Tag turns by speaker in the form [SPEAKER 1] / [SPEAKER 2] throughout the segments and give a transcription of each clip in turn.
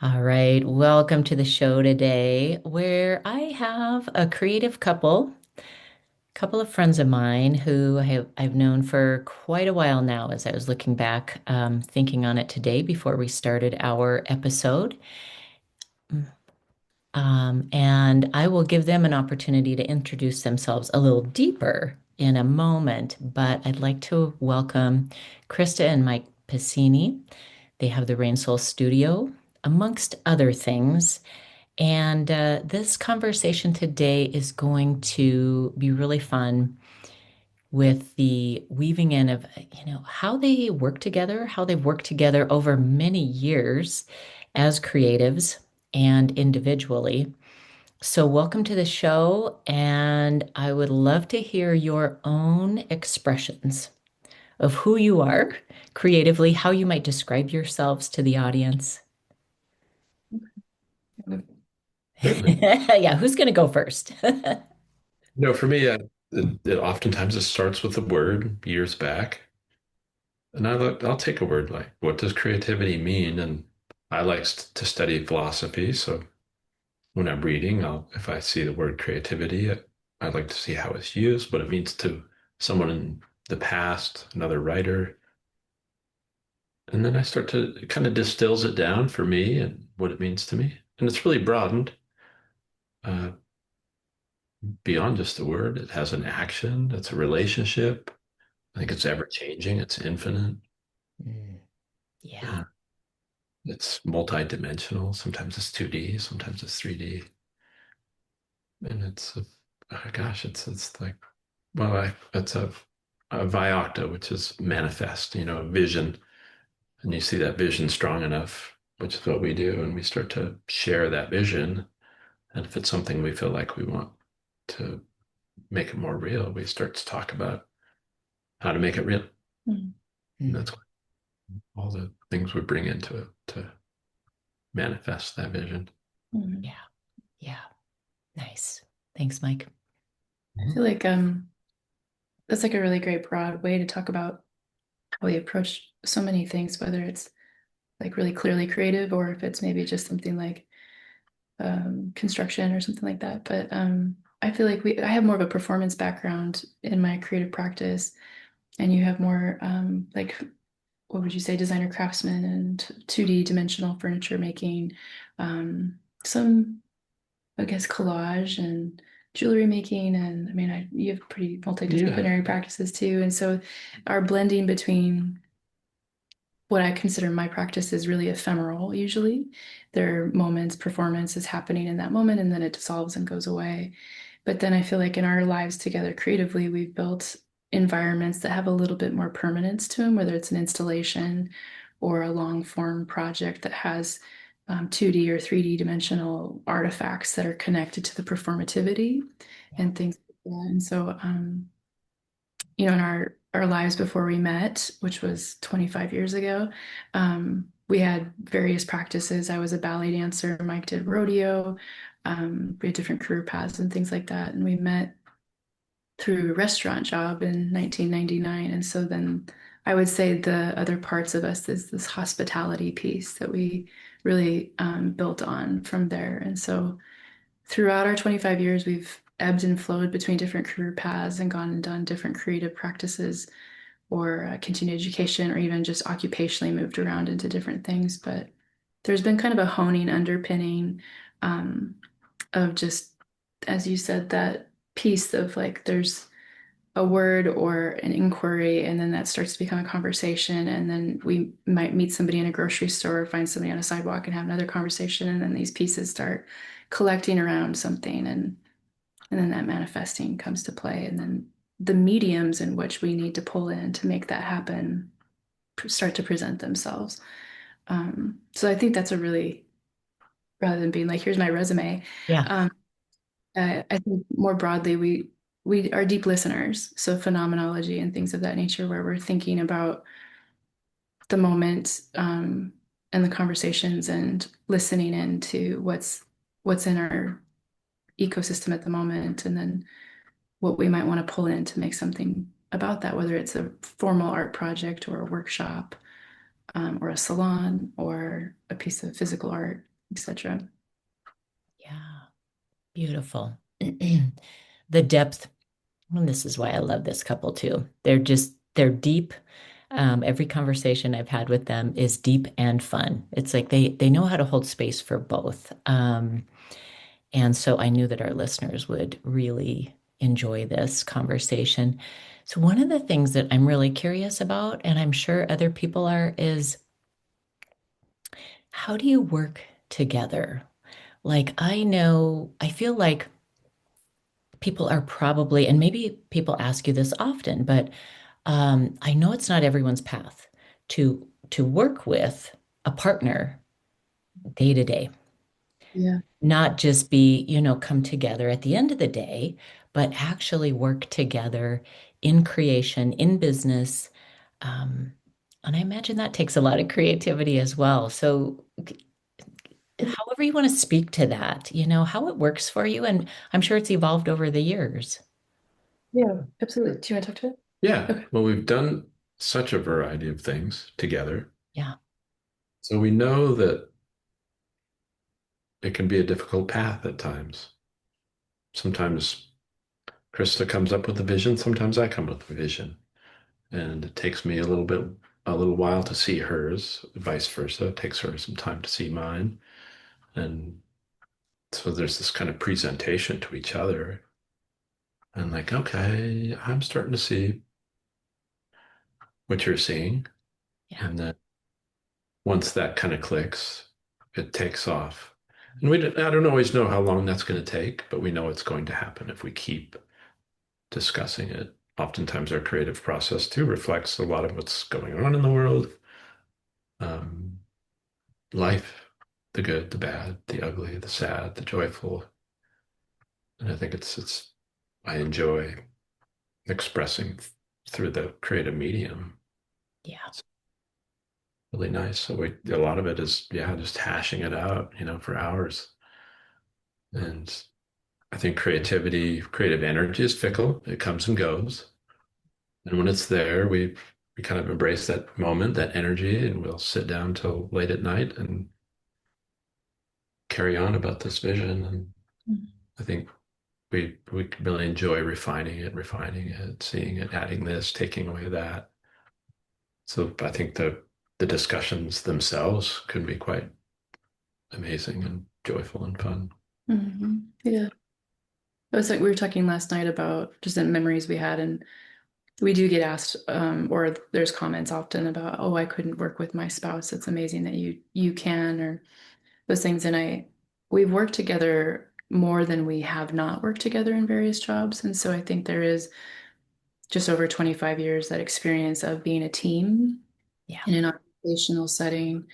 [SPEAKER 1] All right, welcome to the show today, where I have a creative couple of friends of mine who I've known for quite a while now. As I was looking back, thinking on it today before we started our episode, and I will give them an opportunity to introduce themselves a little deeper in a moment. But I'd like to welcome Krista and Mike Pasini. They have the Rain Soul Studio, amongst other things. And this conversation today is going to be really fun with the weaving in of, how they work together, how they've worked together over many years as creatives and individually. So, welcome to the show, and I would love to hear your own expressions of who you are creatively, how you might describe yourselves to the audience.
[SPEAKER 2] Certainly.
[SPEAKER 1] Yeah, who's going to go first?
[SPEAKER 2] For me, it oftentimes it starts with a word years back, and I'll take a word like, what does creativity mean? And I like to study philosophy, so when I'm reading, if I see the word creativity, I'd like to see how it's used, what it means to someone in the past, another writer, and then I start to it kind of distills it down for me and what it means to me, and it's really broadened. Uh, Beyond just the word. It has an action, it's a relationship. I think it's ever changing, it's infinite.
[SPEAKER 1] Mm, yeah.
[SPEAKER 2] Uh, it's multi-dimensional. Sometimes it's 2D, sometimes it's 3D. And gosh, it's like, it's a Vyakta, which is manifest, a vision. And you see that vision strong enough, which is what we do. And we start to share that vision. And if it's something we feel like we want to make it more real, we start to talk about how to make it real.
[SPEAKER 1] Mm.
[SPEAKER 2] And
[SPEAKER 1] Mm.
[SPEAKER 2] that's all the things we bring into it to manifest that vision.
[SPEAKER 1] Yeah. Yeah. Nice. Thanks, Mike.
[SPEAKER 3] I feel like that's like a really great broad way to talk about how we approach so many things, whether it's like really clearly creative or if it's maybe just something like construction or something like that. But I feel like I have more of a performance background in my creative practice, and you have more like what would you say, designer craftsman and 2D dimensional furniture making, some I guess collage and jewelry making, and I mean you have pretty
[SPEAKER 2] Yeah.
[SPEAKER 3] multidisciplinary practices too, and so our blending between what I consider my practice is really ephemeral usually. There are moments, performance is happening in that moment and then it dissolves and goes away. But then I feel like in our lives together creatively, we've built environments that have a little bit more permanence to them, whether it's an installation or a long form project that has 2D or 3D dimensional artifacts that are connected to the performativity
[SPEAKER 1] Yeah.
[SPEAKER 3] and things like that. And so, in our lives before we met, which was 25 years ago, we had various practices. I was a ballet dancer. Mike did rodeo. We had different career paths and things like that. And we met through a restaurant job in 1999. And so then I would say the other parts of us is this hospitality piece that we really built on from there. And so throughout our 25 years, we've ebbed and flowed between different career paths and gone and done different creative practices or continued education or even just occupationally moved around into different things. But there's been kind of a honing underpinning um, of just, as you said, that piece of like there's a word or an inquiry, and then that starts to become a conversation. And then we might meet somebody in a grocery store, or find somebody on a sidewalk and have another conversation. And then these pieces start collecting around something, and then that manifesting comes to play. And then the mediums in which we need to pull in to make that happen start to present themselves. So I think that's a really, rather than being like, here's my resume,
[SPEAKER 1] Yeah.
[SPEAKER 3] um, I think more broadly, we are deep listeners. So phenomenology and things of that nature, where we're thinking about the moment and the conversations and listening into what's in our ecosystem at the moment, and then what we might want to pull in to make something about that, whether it's a formal art project or a workshop or a salon or a piece of physical art, etc.
[SPEAKER 1] Yeah, beautiful. The depth, and this is why I love this couple too. They're deep. Every conversation I've had with them is deep and fun. It's like they know how to hold space for both. And so I knew that our listeners would really enjoy this conversation. So one of the things that I'm really curious about, and I'm sure other people are, is how do you work together? Like I feel like people are probably, and maybe people ask you this often, but I know it's not everyone's path to work with a partner day to day,
[SPEAKER 3] Yeah.
[SPEAKER 1] not just be, come together at the end of the day, but actually work together in creation, in business. Um, and I imagine that takes a lot of creativity as well. So, however you want to speak to that, how it works for you. And I'm sure it's evolved over the years.
[SPEAKER 3] Yeah, absolutely. Do you want to talk to it?
[SPEAKER 2] Yeah.
[SPEAKER 3] Okay.
[SPEAKER 2] Well, we've done such a variety of things together.
[SPEAKER 1] Yeah.
[SPEAKER 2] So we know that it can be a difficult path at times. Sometimes Krista comes up with a vision, sometimes I come up with a vision. And it takes me a little while to see hers, vice versa. It takes her some time to see mine. And so there's this kind of presentation to each other. And like, okay, I'm starting to see what you're seeing.
[SPEAKER 1] Yeah.
[SPEAKER 2] And then once that kind of clicks, it takes off. And I don't always know how long that's going to take, but we know it's going to happen if we keep discussing it. Oftentimes, our creative process too reflects a lot of what's going on in the world, um, life, the good, the bad, the ugly, the sad, the joyful. And I think I enjoy expressing through the creative medium.
[SPEAKER 1] Yeah.
[SPEAKER 2] It's really nice. So a lot of it is, yeah, just hashing it out, for hours. And I think creative energy is fickle. It comes and goes. And when it's there, we kind of embrace that moment, that energy, and we'll sit down till late at night and carry on about this vision. And I think we really enjoy refining it, seeing it, adding this, taking away that. So I think the discussions themselves can be quite amazing and joyful and fun.
[SPEAKER 3] Yeah. It was like we were talking last night about just the memories we had, and we do get asked, or there's comments often about, oh, I couldn't work with my spouse. It's amazing that you can, or those things. And we've worked together more than we have not worked together in various jobs. And so I think there is just over 25 years that experience of being a team
[SPEAKER 1] Yeah.
[SPEAKER 3] in an organizational setting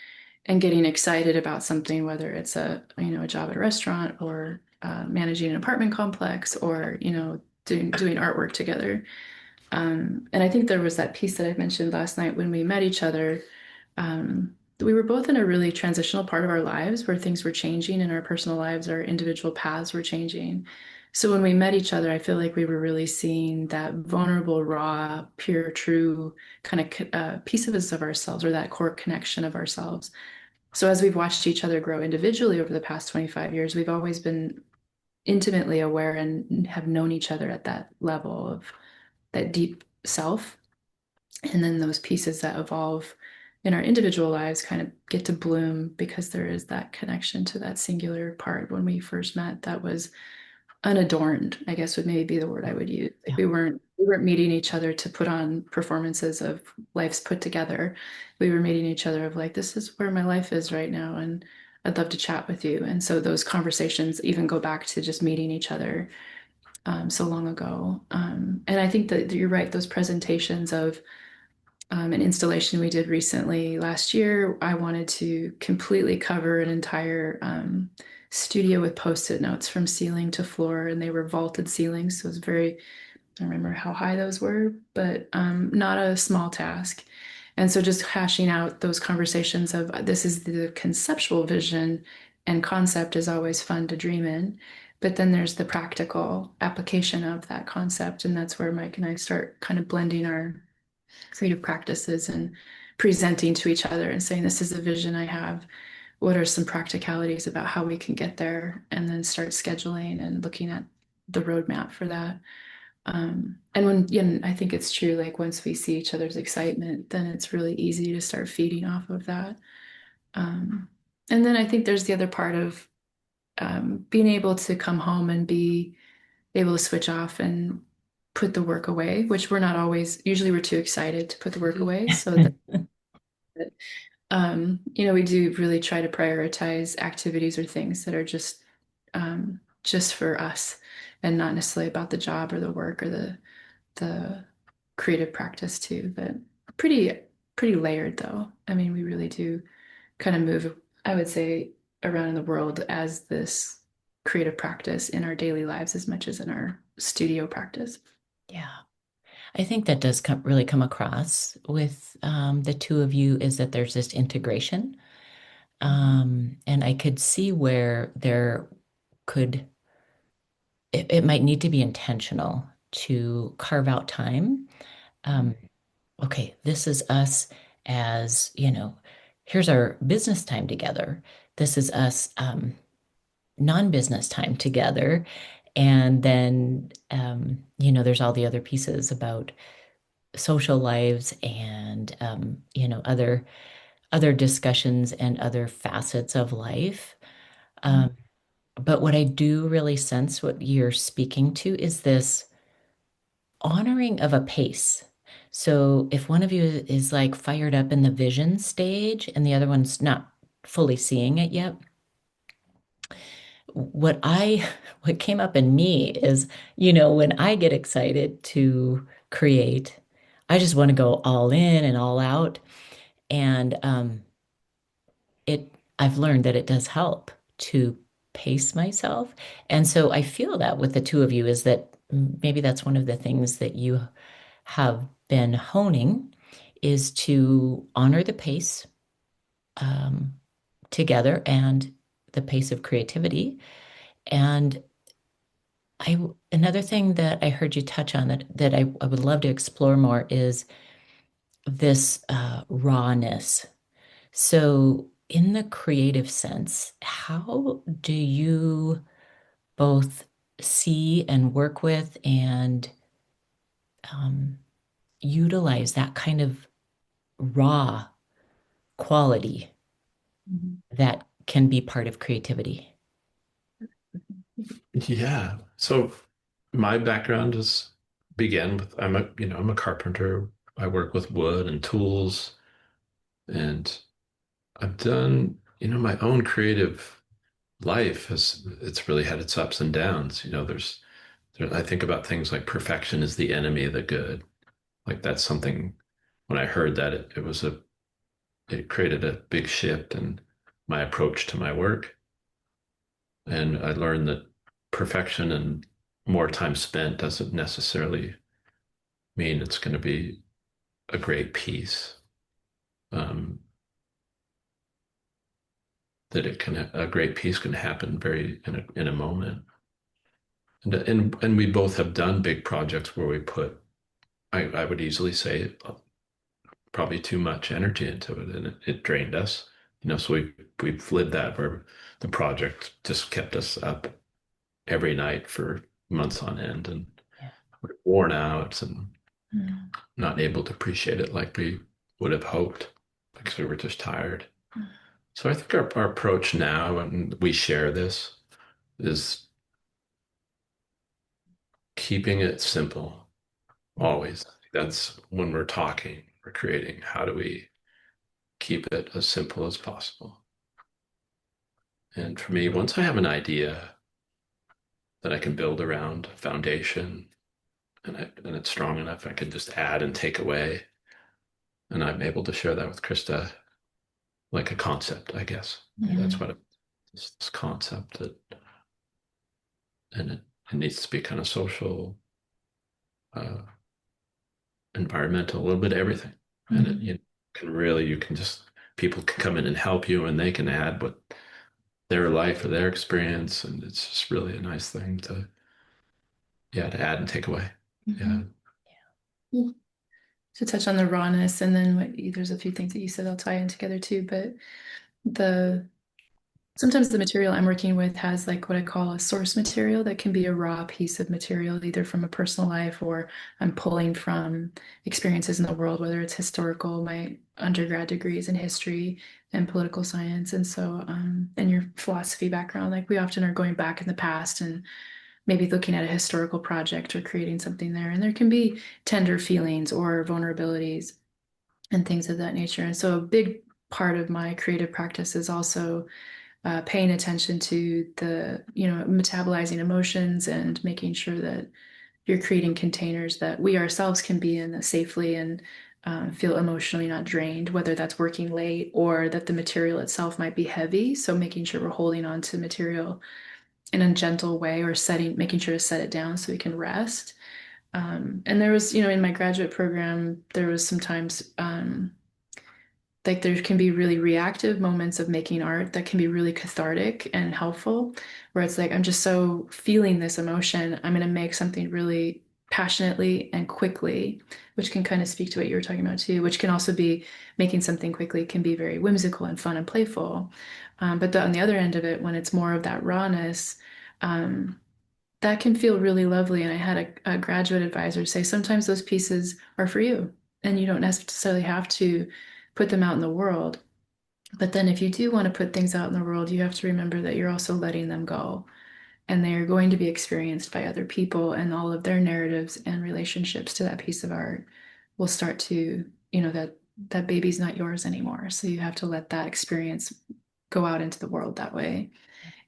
[SPEAKER 3] and getting excited about something, whether it's a job at a restaurant or managing an apartment complex or doing artwork together. And I think there was that piece that I mentioned last night when we met each other. We were both in a really transitional part of our lives where things were changing in our personal lives, our individual paths were changing. So when we met each other, I feel like we were really seeing that vulnerable, raw, pure, true kind of piece of us of ourselves, or that core connection of ourselves. So as we've watched each other grow individually over the past 25 years, we've always been intimately aware and have known each other at that level of that deep self. And then those pieces that evolve in our individual lives kind of get to bloom because there is that connection to that singular part when we first met that was unadorned, I guess would maybe be the word I would use. Like
[SPEAKER 1] Yeah.
[SPEAKER 3] we weren't meeting each other to put on performances of life's put together. We were meeting each other of like, this is where my life is right now, and I'd love to chat with you. And so those conversations even go back to just meeting each other so long ago. And I think that you're right, those presentations of an installation we did recently last year, I wanted to completely cover an entire studio with post-it notes from ceiling to floor, and they were vaulted ceilings. So it was very, I don't remember how high those were, but not a small task. And so just hashing out those conversations of this is the conceptual vision and concept is always fun to dream in. But then there's the practical application of that concept. And that's where Mike and I start kind of blending our creative practices and presenting to each other and saying, this is a vision I have. What are some practicalities about how we can get there? And then start scheduling and looking at the roadmap for that. And when, I think it's true, like once we see each other's excitement, then it's really easy to start feeding off of that. And then I think there's the other part of being able to come home and be able to switch off and put the work away, which we're not always, usually we're too excited to put the work away. So that, we do really try to prioritize activities or things that are just for us and not necessarily about the job or the work or the creative practice too, but pretty layered though. I mean, we really do kind of move, I would say, around in the world as this creative practice in our daily lives as much as in our studio practice.
[SPEAKER 1] Yeah. I think that does really come across with the two of you is that there's this integration. And I could see where could, it might need to be intentional to carve out time. Um, okay, this is us as, here's our business time together. This is us non-business time together. And then, there's all the other pieces about social lives and, other discussions and other facets of life. Um, but what I do really sense what you're speaking to is this honoring of a pace. So if one of you is like fired up in the vision stage and the other one's not fully seeing it yet, what I what came up in me is, when I get excited to create, I just want to go all in and all out. And it I've learned that it does help to pace myself. And so I feel that with the two of you is that maybe that's one of the things that you have been honing is to honor the pace um, together and the pace of creativity. And another thing that I heard you touch on that I would love to explore more is this rawness. So, in the creative sense, how do you both see and work with and um, utilize that kind of raw quality
[SPEAKER 3] Mhm.
[SPEAKER 1] that can be part of creativity?
[SPEAKER 2] Yeah. So my background is began with I'm a carpenter. I work with wood and tools, and I've done, my own creative life has it's really had its ups and downs. I think about things like perfection is the enemy of the good. Like that's something when I heard that it created a big shift in my approach to my work. And I learned that perfection and more time spent doesn't necessarily mean it's going to be a great piece. Um, that a great piece can happen very in a moment. And we both have done big projects where we put, I would easily say, probably too much energy into it, and it drained us. So we've lived that where the project just kept us up every night for months on end, and
[SPEAKER 1] Yeah.
[SPEAKER 2] we're worn out and
[SPEAKER 3] Mm.
[SPEAKER 2] not able to appreciate it like we would have hoped because we were just tired. So I think our approach now, and we share this, is keeping it simple always. That's when we're talking, we're creating. How do we keep it as simple as possible? And for me, once I have an idea that I can build around a foundation and it's strong enough, I can just add and take away. And I'm able to share that with Krista like a concept, I guess. That's
[SPEAKER 3] Mhm.
[SPEAKER 2] what this concept that, and it needs to be kind of social, uh, environmental, a little bit of everything. And
[SPEAKER 3] Mhm.
[SPEAKER 2] you can just, people can come in and help you and they can add what their life or their experience. And it's just really a nice thing to, yeah, to add and take away. Yeah.
[SPEAKER 3] Mhm. to touch on the rawness, and then there's a few things that you said I'll tie in together too. But the sometimes the material I'm working with has like what I call a source material that can be a raw piece of material, either from a personal life or I'm pulling from experiences in the world, whether it's historical, my undergrad degrees in history and political science. And so, and your philosophy background, like we often are going back in the past and maybe looking at a historical project or creating something there. And there can be tender feelings or vulnerabilities and things of that nature. And so a big part of my creative practice is also paying attention to the, metabolizing emotions and making sure that you're creating containers that we ourselves can be in safely and feel emotionally not drained, whether that's working late or that the material itself might be heavy. So making sure we're holding on to material in a gentle way or making sure to set it down so we can rest. And there was, in my graduate program, there was sometimes like there can be really reactive moments of making art that can be really cathartic and helpful, where it's like, I'm just so feeling this emotion. I'm going to make something really passionately and quickly, which can kind of speak to what you were talking about too, which can also be making something quickly can be very whimsical and fun and playful. But on the other end of it, when it's more of that rawness, um, that can feel really lovely. And I had a graduate advisor say sometimes those pieces are for you and you don't necessarily have to put them out in the world. But then if you do want to put things out in the world, you have to remember that you're also letting them go and they are going to be experienced by other people and all of their narratives and relationships to that piece of art will start to, that baby's not yours anymore. So you have to let that experience go out into the world that way.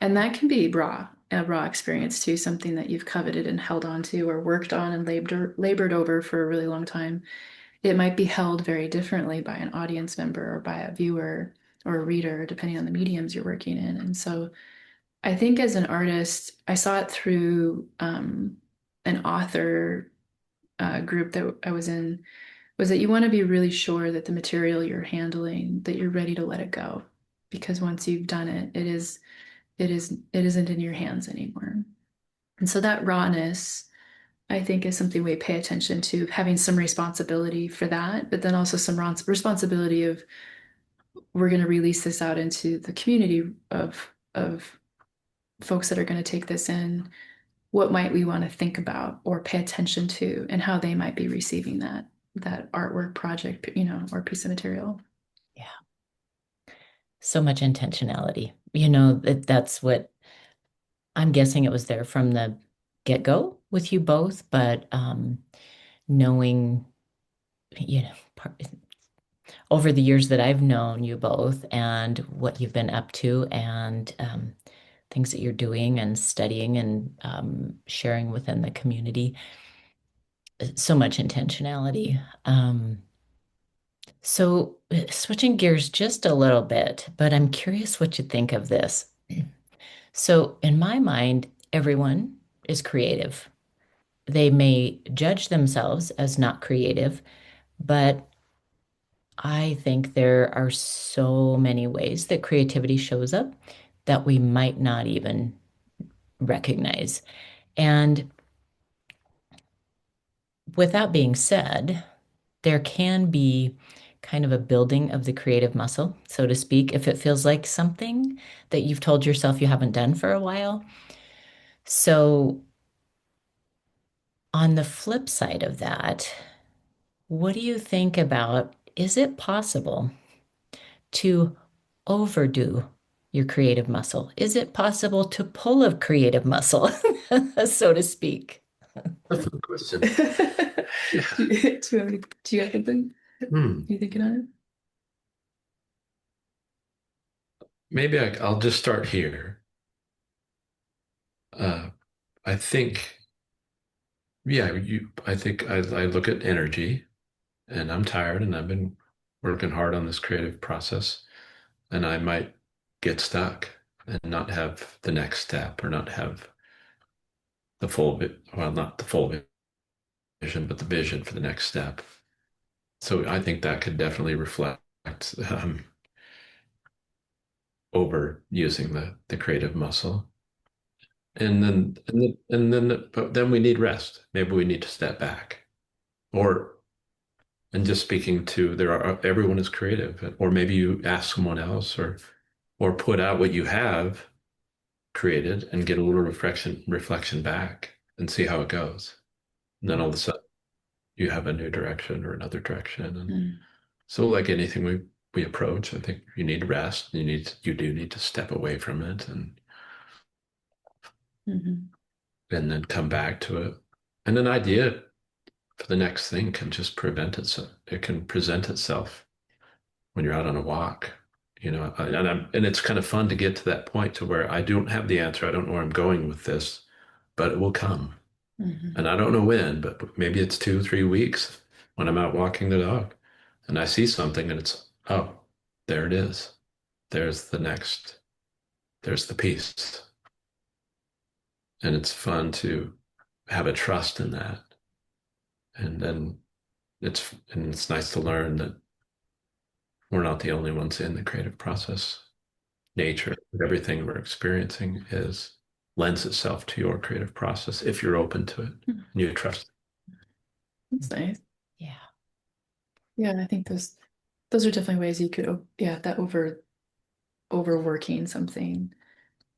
[SPEAKER 3] And that can be a raw experience too, something that you've coveted and held on to or worked on and labored over for a really long time. It might be held very differently by an audience member or by a viewer or a reader, depending on the mediums you're working in. And so I think as an artist, I saw it through an author group that I was in, was that you want to be really sure that the material you're handling, that you're ready to let it go. Because once you've done it, it isn't in your hands anymore. And so that rawness, I think, is something we pay attention to, having some responsibility for that, but then also some responsibility of we're going to release this out into the community of folks that are going to take this in. What might we want to think about or pay attention to, and how they might be receiving that artwork project, or piece of material.
[SPEAKER 1] Yeah. So much intentionality. That's what I'm guessing it was there from the get-go with you both, but knowing, part, over the years that I've known you both and what you've been up to and things that you're doing and studying and sharing within the community, so much intentionality. So switching gears just a little bit, but I'm curious what you think of this. So in my mind, everyone is creative. They may judge themselves as not creative, but I think there are so many ways that creativity shows up that we might not even recognize. And with that being said, there can be kind of a building of the creative muscle, so to speak, if it feels like something that you've told yourself you haven't done for a while. So, on the flip side of that, what do you think about is it possible to overdo your creative muscle? Is it possible to pull a creative muscle, so to speak?
[SPEAKER 2] That's a good question. Yeah.
[SPEAKER 3] Do you have anything?
[SPEAKER 2] Hmm.
[SPEAKER 3] You thinking on it?
[SPEAKER 2] Maybe I'll just start here. Uh, I think, yeah, I think I look at energy and I'm tired and I've been working hard on this creative process and I might get stuck and not have the next step or not have the full bit, well, not the full vision, but the vision for the next step. So I think that could definitely reflect over using the creative muscle. But then we need rest. Maybe we need to step back. Or And just speaking to everyone is creative, or maybe you ask someone else, or put out what you have created and get a little reflection back and see how it goes. And then all of a sudden you have a new direction or another direction. And
[SPEAKER 3] Mm.
[SPEAKER 2] so like anything we approach, I think you need rest. You do need to step away from it
[SPEAKER 3] Mhm.
[SPEAKER 2] and then come back to it. And an idea for the next thing can just prevent itself. It can present itself when you're out on a walk, and it's kind of fun to get to that point to where I don't have the answer. I don't know where I'm going with this, but it will come.
[SPEAKER 3] Mhm.
[SPEAKER 2] And I don't know when, but maybe it's 2, 3 weeks when I'm out walking the dog and I see something and oh, there it is. There's there's the piece. And it's fun to have a trust in that. And then it's nice to learn that we're not the only ones in the creative process. Nature, everything we're experiencing is lends itself to your creative process if you're open to it
[SPEAKER 3] Mm.
[SPEAKER 2] and you trust
[SPEAKER 3] That's nice.
[SPEAKER 1] Yeah.
[SPEAKER 3] Yeah, I think those are definitely ways you could, yeah, that overworking something.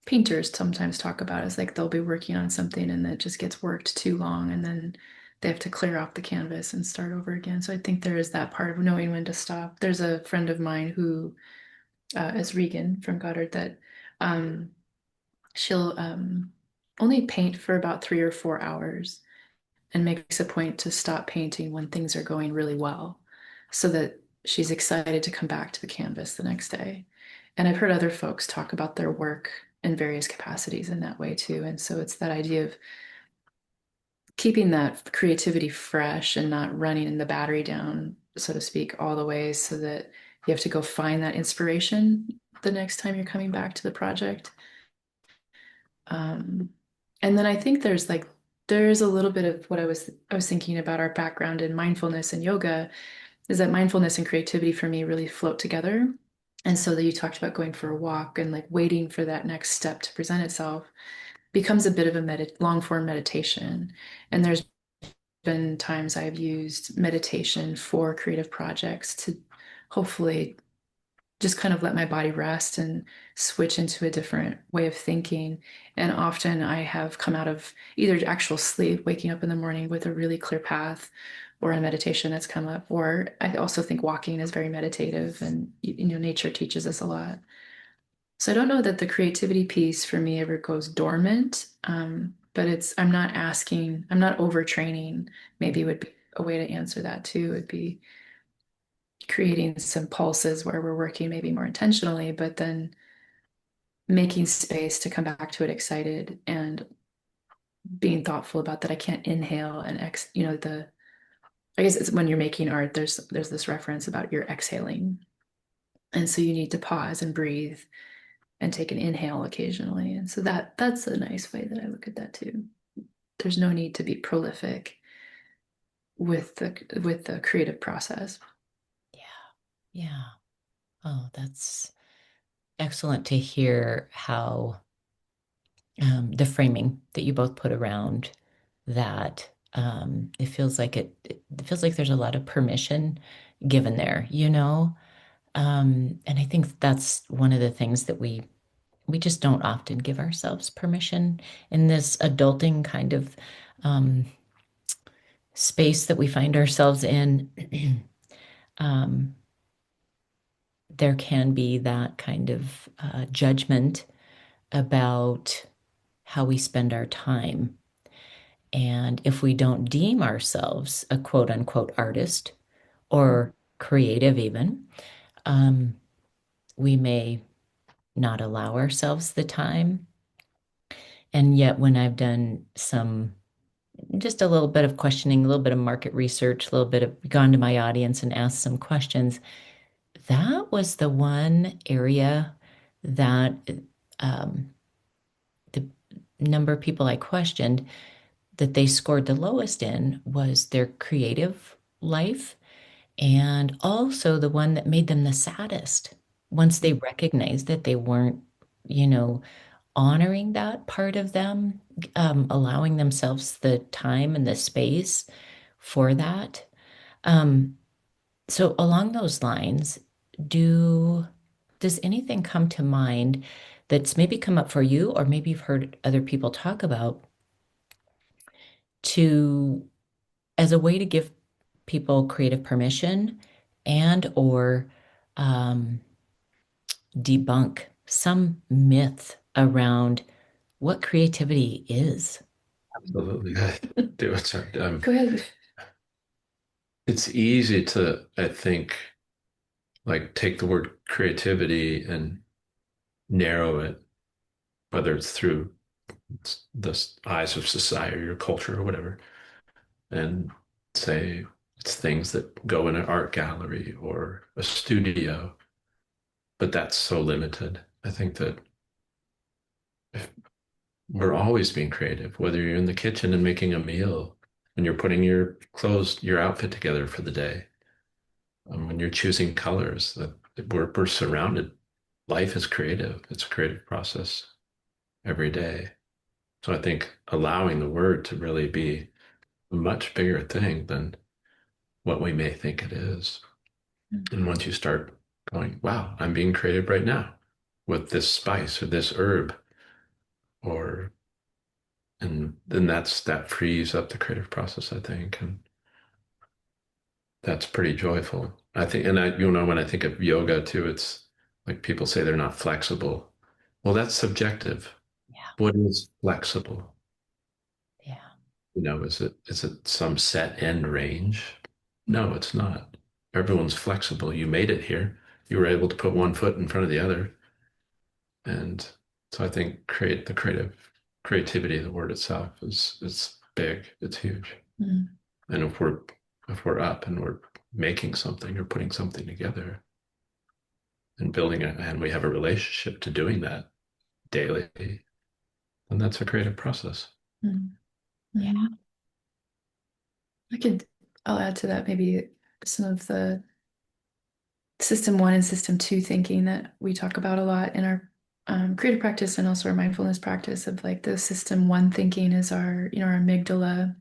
[SPEAKER 3] Painters sometimes talk about is like they'll be working on something and it just gets worked too long and then they have to clear off the canvas and start over again. So I think there is that part of knowing when to stop. There's a friend of mine who is Regan from Goddard that um, she'll only paint for about 3 or 4 hours and makes a point to stop painting when things are going really well so that she's excited to come back to the canvas the next day. And I've heard other folks talk about their work in various capacities in that way too. And so it's that idea of keeping that creativity fresh and not running the battery down, so to speak, all the way so that you have to go find that inspiration the next time you're coming back to the project. Um, and then I think there's a little bit of what I was thinking about our background in mindfulness and yoga is that mindfulness and creativity for me really float together. And so that you talked about going for a walk and like waiting for that next step to present itself becomes a bit of a long form meditation. And there's been times I've used meditation for creative projects to hopefully just kind of let my body rest and switch into a different way of thinking. And often I have come out of either actual sleep, waking up in the morning with a really clear path, or a meditation that's come up. Or I also think walking is very meditative, and nature teaches us a lot. So I don't know that the creativity piece for me ever goes dormant, but I'm not overtraining. Maybe would be a way to answer that too. Would be creating some pulses where we're working maybe more intentionally, but then making space to come back to it excited and being thoughtful about that. I can't inhale and I guess it's when you're making art, there's this reference about you're exhaling. And so you need to pause and breathe and take an inhale occasionally. And so that's a nice way that I look at that too. There's no need to be prolific with the creative process.
[SPEAKER 1] Yeah. Yeah. Oh, that's excellent to hear how the framing that you both put around that. It feels like it feels like there's a lot of permission given there, you know? And I think that's one of the things that we just don't often give ourselves permission in this adulting kind of um, space that we find ourselves in. um, there can be that kind of judgment about how we spend our time. And if we don't deem ourselves a quote unquote artist or creative, even, um, we may not allow ourselves the time. And yet, when I've done just a little bit of questioning, a little bit of market research, a little bit of gone to my audience and asked some questions, that was the one area that um, the number of people I questioned that they scored the lowest in was their creative life, and also the one that made them the saddest once they recognized that they weren't, you know, honoring that part of them, allowing themselves the time and the space for that. Um, So along those lines, do does anything come to mind that's maybe come up for you, or maybe you've heard other people talk about to as a way to give people creative permission and or um, debunk some myth around what creativity is?
[SPEAKER 2] Absolutely. Do it. Sorry.
[SPEAKER 3] Go ahead.
[SPEAKER 2] It's easy to, I think, like take the word creativity and narrow it, whether it's through the eyes of society or culture or whatever, and say it's things that go in an art gallery or a studio, but that's so limited. I think that if we're always being creative, whether you're in the kitchen and making a meal, when you're putting your clothes, your outfit together for the day, when you're choosing colors, that we're surrounded. Life is creative. It's a creative process every day. So I think allowing the word to really be a much bigger thing than what we may think it is. And once you start going, wow, I'm being creative right now with this spice or this herb, or and then that frees up the creative process, I think. And that's pretty joyful. I think, and when I think of yoga too, it's like people say they're not flexible. Well, that's subjective.
[SPEAKER 1] Yeah,
[SPEAKER 2] What is flexible?
[SPEAKER 1] yeah,
[SPEAKER 2] Is it some set end range? No, it's not. Everyone's flexible. You made it here. You were able to put one foot in front of the other. And so I think creativity of the word itself is big. It's huge.
[SPEAKER 3] Mm.
[SPEAKER 2] And if we're up and we're making something or putting something together and building it, and we have a relationship to doing that daily, then that's a creative process.
[SPEAKER 3] Mm.
[SPEAKER 1] yeah,
[SPEAKER 3] Mhm. I'll add to that maybe some of the system one and system two thinking that we talk about a lot in our creative practice and also our mindfulness practice of like the system one thinking is our amygdala,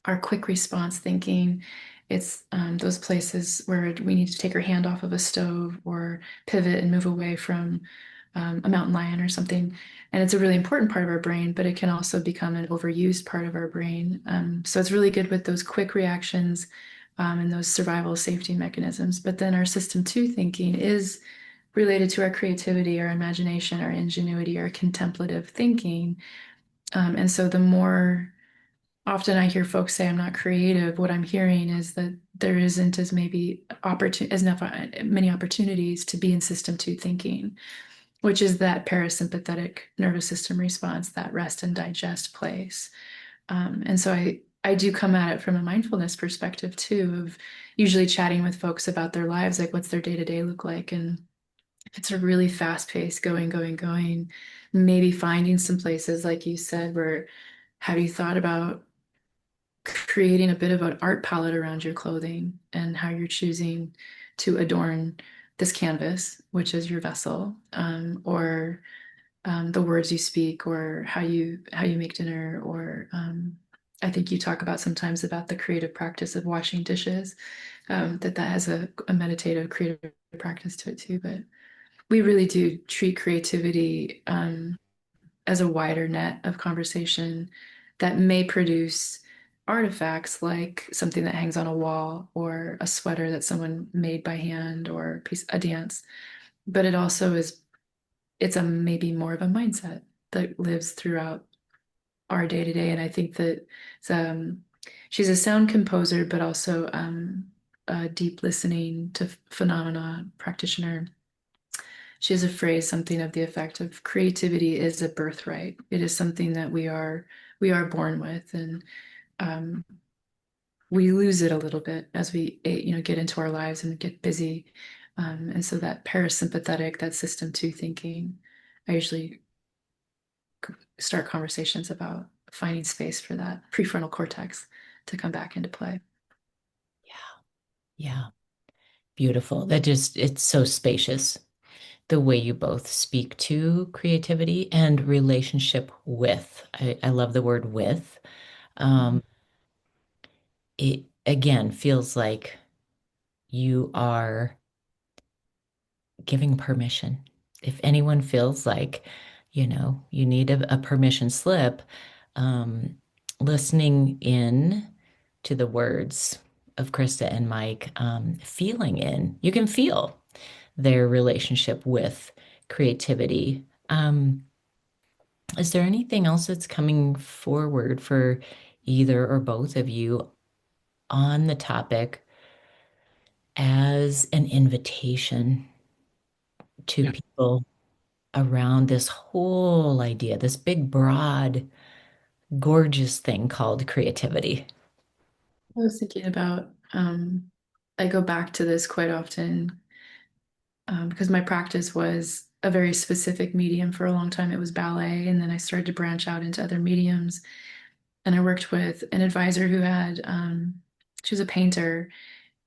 [SPEAKER 3] our quick response thinking. It's those places where we need to take our hand off of a stove or pivot and move away from a mountain lion or something. And it's a really important part of our brain, but it can also become an overused part of our brain. So it's really good with those quick reactions and those survival safety mechanisms. But then our system two thinking is related to our creativity, our imagination, our ingenuity, our contemplative thinking. And so the more often I hear folks say I'm not creative, what I'm hearing is that there isn't as maybe as enough many opportunities to be in system two thinking, which is that parasympathetic nervous system response, that rest and digest place. And so I do come at it from a mindfulness perspective too, of usually chatting with folks about their lives, like what's their day to day look like. And if it's a really fast pace, going, maybe finding some places, like you said, where have you thought about creating a bit of an art palette around your clothing and how you're choosing to adorn this canvas, which is your vessel, or the words you speak, or how you make dinner, or I think you talk about sometimes about the creative practice of washing dishes, that has a meditative creative practice to it too. But we really do treat creativity as a wider net of conversation that may produce artifacts like something that hangs on a wall or a sweater that someone made by hand or a dance. But it's a maybe more of a mindset that lives throughout our day to day. And I think that um, she's a sound composer, but also a deep listening to phenomena practitioner. She has a phrase, something of the effect of creativity is a birthright. It is something that we are born with, and um, we lose it a little bit as we get into our lives and get busy. And so that parasympathetic, that system two thinking, I usually start conversations about finding space for that prefrontal cortex to come back into play.
[SPEAKER 1] yeah, yeah. Beautiful. It's so spacious, the way you both speak to creativity and relationship with. I love the word with.
[SPEAKER 3] Mhm.
[SPEAKER 1] It again feels like you are giving permission. If anyone feels like, you need a permission slip, um, listening in to the words of Krista and Mike, feeling in, you can feel their relationship with creativity. Is there anything else that's coming forward for either or both of you on the topic as an invitation to
[SPEAKER 2] Yeah.
[SPEAKER 1] people around this whole idea, this big, broad, gorgeous thing called creativity?
[SPEAKER 3] I was thinking about, I go back to this quite often because my practice was a very specific medium for a long time. It was ballet, and then I started to branch out into other mediums. And I worked with an advisor who had, she was a painter,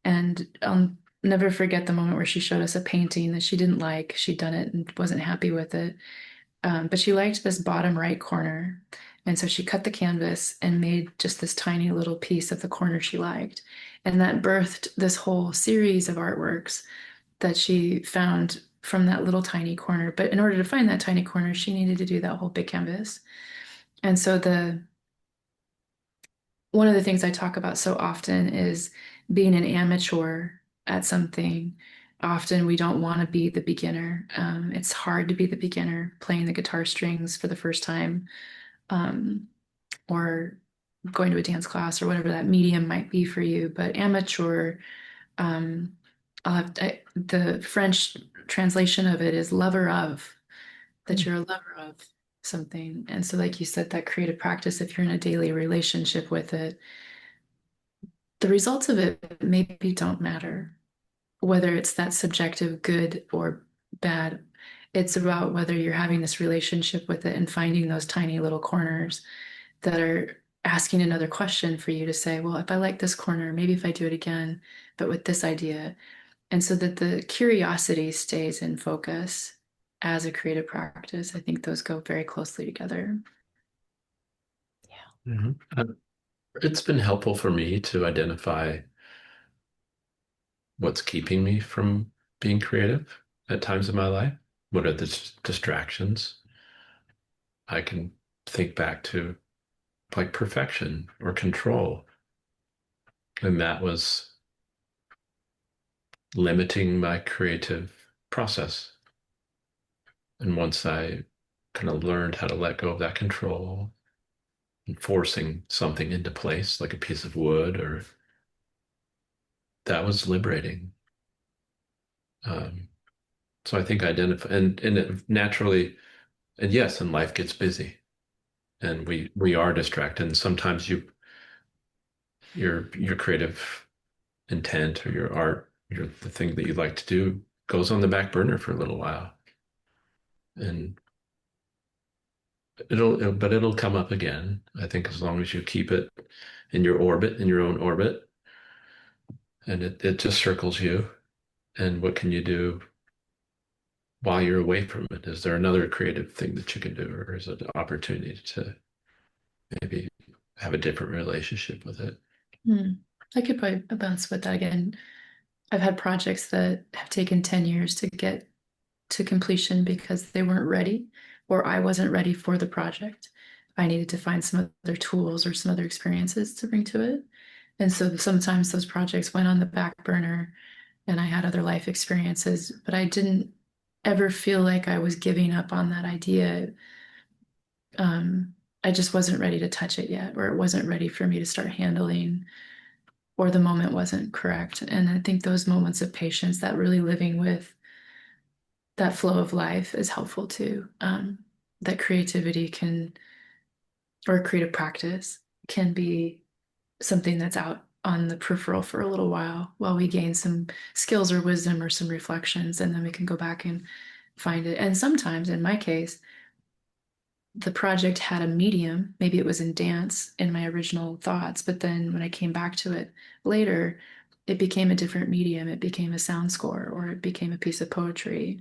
[SPEAKER 3] and I'll never forget the moment where she showed us a painting that she didn't like. She'd done it and wasn't happy with it. But she liked this bottom right corner. And so she cut the canvas and made just this tiny little piece of the corner she liked. And that birthed this whole series of artworks that she found from that little tiny corner. But in order to find that tiny corner, she needed to do that whole big canvas. And so the one of the things I talk about so often is being an amateur at something. Often we don't want to be the beginner. It's hard to be the beginner playing the guitar strings for the first time, um, or going to a dance class or whatever that medium might be for you. But amateur, um, the French translation of it is lover of, that you're a lover of something. And so, like you said, that creative practice, if you're in a daily relationship with it, the results of it maybe don't matter, whether it's that subjective good or bad. It's about whether you're having this relationship with it and finding those tiny little corners that are asking another question for you to say, well, if I like this corner, maybe if I do it again, but with this idea. And so that the curiosity stays in focus as a creative practice. I think those go very closely together.
[SPEAKER 2] Mhm. It's been helpful for me to identify what's keeping me from being creative at times in my life. What are the distractions? I can think back to like perfection or control. And that was limiting my creative process. And once I kind of learned how to let go of that control and forcing something into place, like a piece of wood, or that was liberating. Um, so I think identify and it naturally, and yes, and life gets busy, and we are distracted. And sometimes your creative intent or your art, the thing that you like to do, goes on the back burner for a little while, and but it'll come up again. I think as long as you keep it in your orbit, in your own orbit, and it just circles you. And what can you do while you're away from it? Is there another creative thing that you can do, or is it an opportunity to maybe have a different relationship with it?
[SPEAKER 3] Hmm. I could probably bounce with that again. I've had projects that have taken 10 years to get to completion because they weren't ready, or I wasn't ready for the project. I needed to find some other tools or some other experiences to bring to it. And so sometimes those projects went on the back burner and I had other life experiences, but I didn't ever feel like I was giving up on that idea. I just wasn't ready to touch it yet, or it wasn't ready for me to start handling, or the moment wasn't correct. And I think those moments of patience, that really living with that flow of life is helpful too. That creativity can, or creative practice can be something that's out on the peripheral for a little while we gain some skills or wisdom or some reflections, and then we can go back and find it. And sometimes, in my case, the project had a medium. Maybe it was in dance in my original thoughts, but then when I came back to it later, it became a different medium. It became a sound score, or it became a piece of poetry,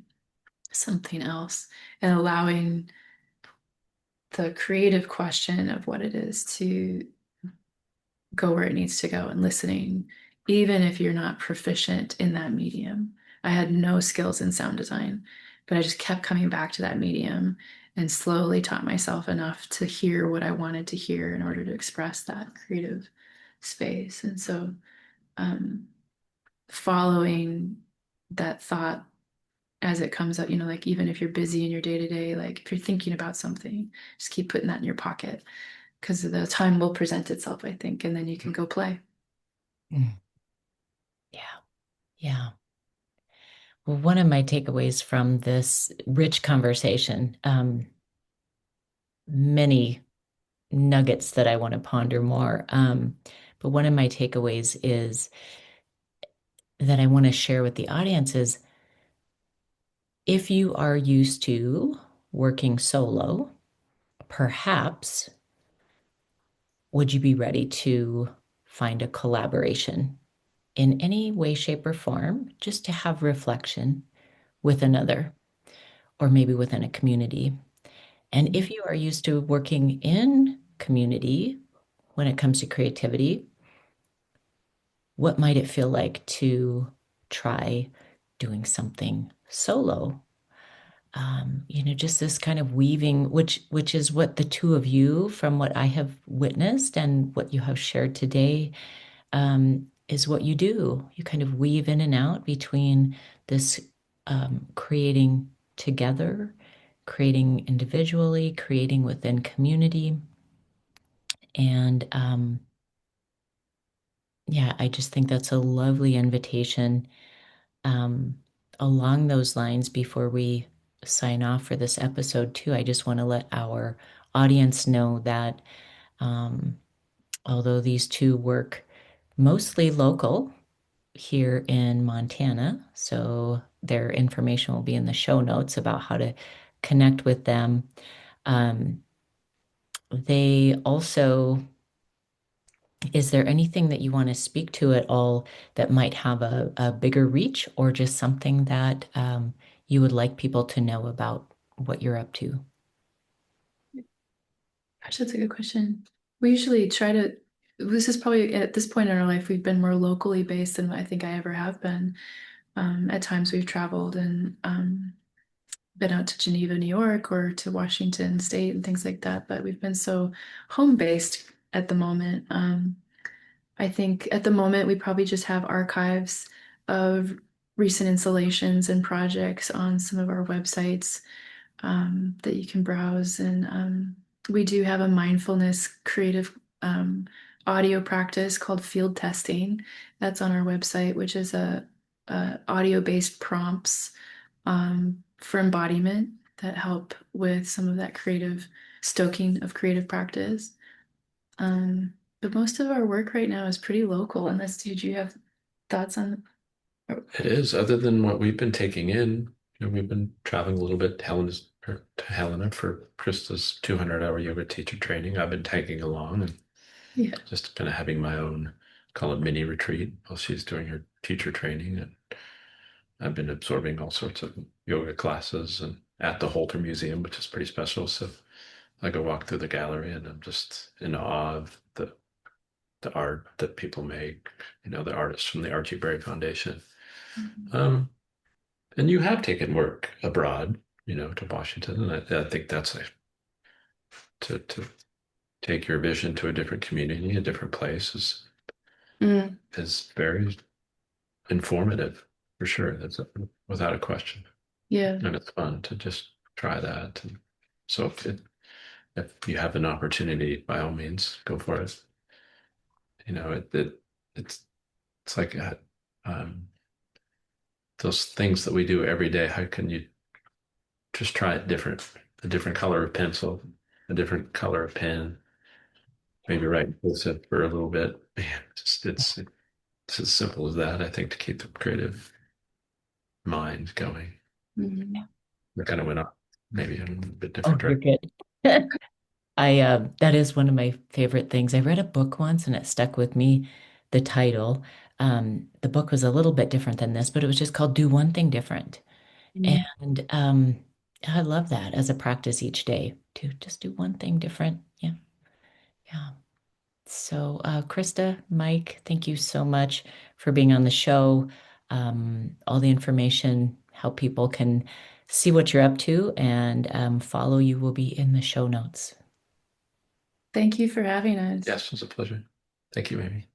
[SPEAKER 3] something else, and allowing the creative question of what it is to go where it needs to go and listening even if you're not proficient in that medium. I had no skills in sound design, but I just kept coming back to that medium and slowly taught myself enough to hear what I wanted to hear in order to express that creative space. And so, um, following that thought as it comes up, like even if you're busy in your day to day, like if you're thinking about something, just keep putting that in your pocket because the time will present itself, I think, and then you can go play.
[SPEAKER 1] Mm. Yeah. Yeah. Well, one of my takeaways from this rich conversation, many nuggets that I want to ponder more. But one of my takeaways is that I want to share with the audience is if you are used to working solo, perhaps would you be ready to find a collaboration in any way, shape, or form, just to have reflection with another, or maybe within a community? And if you are used to working in community when it comes to creativity, what might it feel like to try doing something solo? Just this kind of weaving, which is what the two of you, from what I have witnessed and what you have shared today, is what you do. You kind of weave in and out between this creating together, creating individually, creating within community. And yeah, I just think that's a lovely invitation. Um, Along those lines, before we sign off for this episode, too, I just want to let our audience know that um, although these two work mostly local here in Montana, so their information will be in the show notes about how to connect with them. Um, they also Is there anything that you want to speak to at all that might have a bigger reach, or just something that you would like people to know about what you're up to?
[SPEAKER 3] Gosh, that's a good question. We usually try to, this is probably at this point in our life, we've been more locally based than I think I ever have been. At times we've traveled and been out to Geneva, New York, or to Washington State and things like that, but we've been so home based at the moment. I think at the moment we probably just have archives of recent installations and projects on some of our websites that you can browse. And we do have a mindfulness creative audio practice called field testing. That's on our website, which is a audio-based prompts for embodiment that help with some of that creative stoking of creative practice. Um, but most of our work right now is pretty local. Unless, did you have thoughts on?
[SPEAKER 2] It is, other than what we've been taking in. We've been traveling a little bit. To Helena for Krista's 200-hour yoga teacher training. I've been tagging along and
[SPEAKER 3] Yeah.
[SPEAKER 2] just kind of having my own, call it mini retreat while she's doing her teacher training. And I've been absorbing all sorts of yoga classes and at the Holter Museum, which is pretty special. So I go walk through the gallery and I'm just in awe of the art that people make, the artists from the Archie Berry Foundation.
[SPEAKER 3] Mhm.
[SPEAKER 2] Um, and you have taken work abroad, to Washington, and I think that's to take your vision to a different community, a different place
[SPEAKER 3] Mm,
[SPEAKER 2] is very informative for sure. Without a question,
[SPEAKER 3] yeah.
[SPEAKER 2] and it's fun to just try that. And so if you have an opportunity, by all means, go for it. It's it's like um, those things that we do every day. How can you just try it different? A different color of pencil, a different color of pen, maybe write impulsive for a little bit. Man, it's as simple as that, I think, to keep the creative mind going.
[SPEAKER 3] Mhm.
[SPEAKER 2] I kind of went off maybe in a bit
[SPEAKER 1] Oh,
[SPEAKER 2] different
[SPEAKER 1] you're
[SPEAKER 2] direction.
[SPEAKER 1] good. That is one of my favorite things. I read a book once and it stuck with me, the title. The book was a little bit different than this, but it was just called Do One Thing Different.
[SPEAKER 3] Mm.
[SPEAKER 1] And I love that as a practice each day to just do one thing different. Yeah. Yeah. So, Krista, Mike, thank you so much for being on the show. All the information, how people can see what you're up to and follow you will be in the show notes.
[SPEAKER 3] Thank you for having us.
[SPEAKER 2] Yes, it was a pleasure. Thank you, Amy.